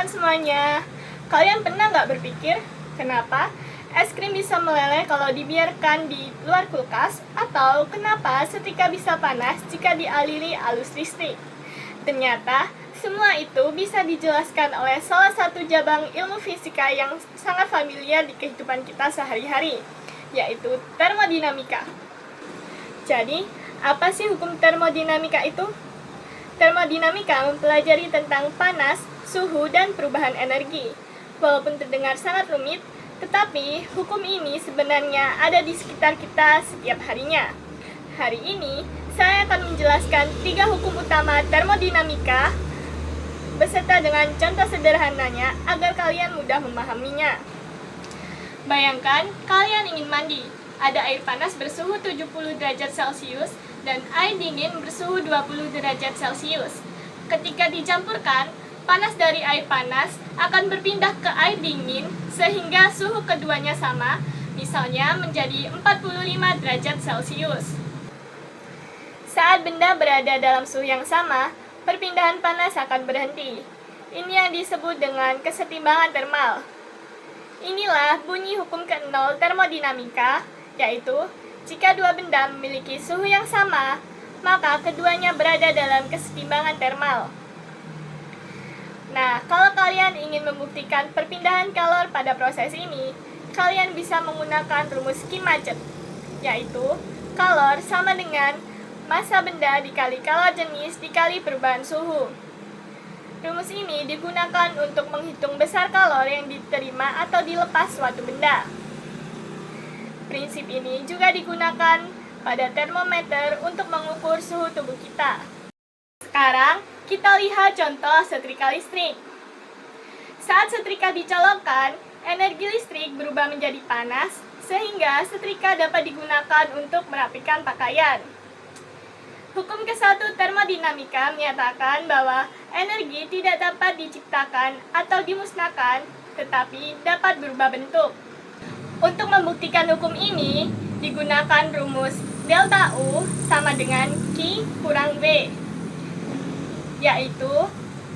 teman-teman semuanya. Kalian pernah nggak berpikir kenapa es krim bisa meleleh kalau dibiarkan di luar kulkas? Atau kenapa setrika bisa panas jika dialiri arus listrik? Ternyata semua itu bisa dijelaskan oleh salah satu cabang ilmu fisika yang sangat familiar di kehidupan kita sehari-hari, yaitu termodinamika. Jadi, apa sih hukum termodinamika itu? Termodinamika mempelajari tentang panas, suhu, dan perubahan energi. Walaupun terdengar sangat rumit, tetapi hukum ini sebenarnya ada di sekitar kita setiap harinya. Hari ini, saya akan menjelaskan 3 hukum utama termodinamika beserta dengan contoh sederhananya agar kalian mudah memahaminya. Bayangkan kalian ingin mandi. Ada air panas bersuhu 70 derajat Celcius dan air dingin bersuhu 20 derajat Celcius. Ketika dicampurkan, panas dari air panas akan berpindah ke air dingin sehingga suhu keduanya sama, misalnya menjadi 45 derajat Celcius. Saat benda berada dalam suhu yang sama, perpindahan panas akan berhenti. Ini yang disebut dengan kesetimbangan termal. Inilah bunyi hukum ke-0 termodinamika, yaitu jika dua benda memiliki suhu yang sama, maka keduanya berada dalam kesetimbangan termal. Nah, kalau kalian ingin membuktikan perpindahan kalor pada proses ini, kalian bisa menggunakan rumus Kimajet, yaitu kalor sama dengan massa benda dikali kalor jenis dikali perubahan suhu. Rumus ini digunakan untuk menghitung besar kalor yang diterima atau dilepas suatu benda. Prinsip ini juga digunakan pada termometer untuk mengukur suhu tubuh kita. Sekarang, kita lihat contoh setrika listrik. Saat setrika dicolokkan, energi listrik berubah menjadi panas, sehingga setrika dapat digunakan untuk merapikan pakaian. Hukum ke-1 termodinamika menyatakan bahwa energi tidak dapat diciptakan atau dimusnahkan, tetapi dapat berubah bentuk. Untuk membuktikan hukum ini, digunakan rumus delta U sama dengan Q kurang V, yaitu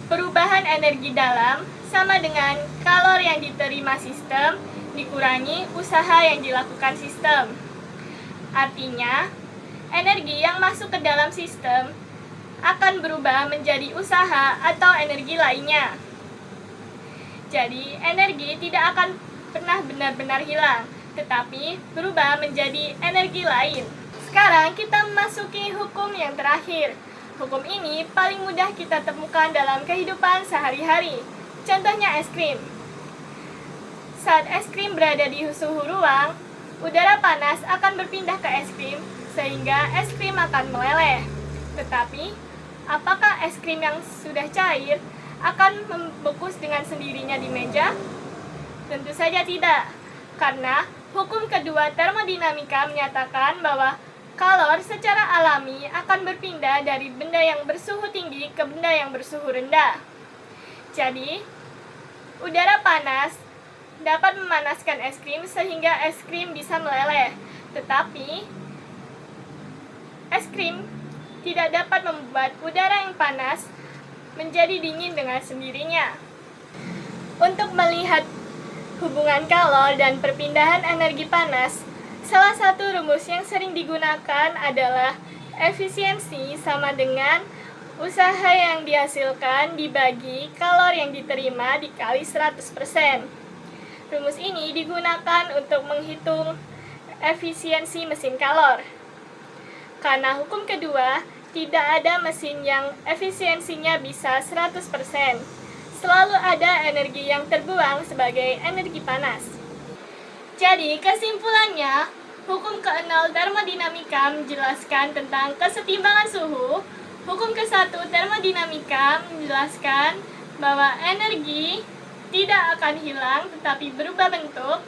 perubahan energi dalam sama dengan kalor yang diterima sistem dikurangi usaha yang dilakukan sistem. Artinya, energi yang masuk ke dalam sistem akan berubah menjadi usaha atau energi lainnya. Jadi, energi tidak akan pernah benar-benar hilang, tetapi berubah menjadi energi lain. Sekarang kita memasuki hukum yang terakhir. Hukum ini paling mudah kita temukan dalam kehidupan sehari-hari. Contohnya es krim. Saat es krim berada di suhu ruang, udara panas akan berpindah ke es krim sehingga es krim akan meleleh. Tetapi, apakah es krim yang sudah cair akan membekus dengan sendirinya di meja? Tentu saja tidak, karena hukum kedua termodinamika menyatakan bahwa kalor secara alami akan berpindah dari benda yang bersuhu tinggi ke benda yang bersuhu rendah. Jadi, udara panas dapat memanaskan es krim sehingga es krim bisa meleleh, tetapi es krim tidak dapat membuat udara yang panas menjadi dingin dengan sendirinya. Untuk melihat hubungan kalor dan perpindahan energi panas, salah satu rumus yang sering digunakan adalah efisiensi sama dengan usaha yang dihasilkan dibagi kalor yang diterima dikali 100%. Rumus ini digunakan untuk menghitung efisiensi mesin kalor. Karena hukum kedua, tidak ada mesin yang efisiensinya bisa 100%. Selalu ada energi yang terbuang sebagai energi panas. Jadi, kesimpulannya, hukum ke-0 termodinamika menjelaskan tentang kesetimbangan suhu. Hukum ke-1 termodinamika menjelaskan bahwa energi tidak akan hilang tetapi berubah bentuk.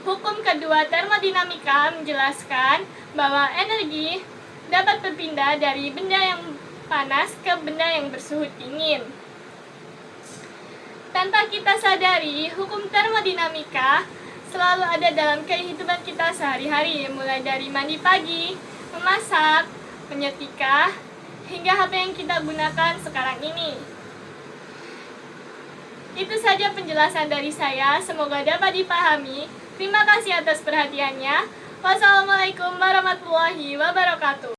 Hukum kedua termodinamika menjelaskan bahwa energi dapat berpindah dari benda yang panas ke benda yang bersuhu dingin. Tanpa kita sadari, hukum termodinamika selalu ada dalam kehidupan kita sehari-hari, mulai dari mandi pagi, memasak, menyetrika, hingga HP yang kita gunakan sekarang ini. Itu saja penjelasan dari saya, semoga dapat dipahami. Terima kasih atas perhatiannya. Wassalamualaikum warahmatullahi wabarakatuh.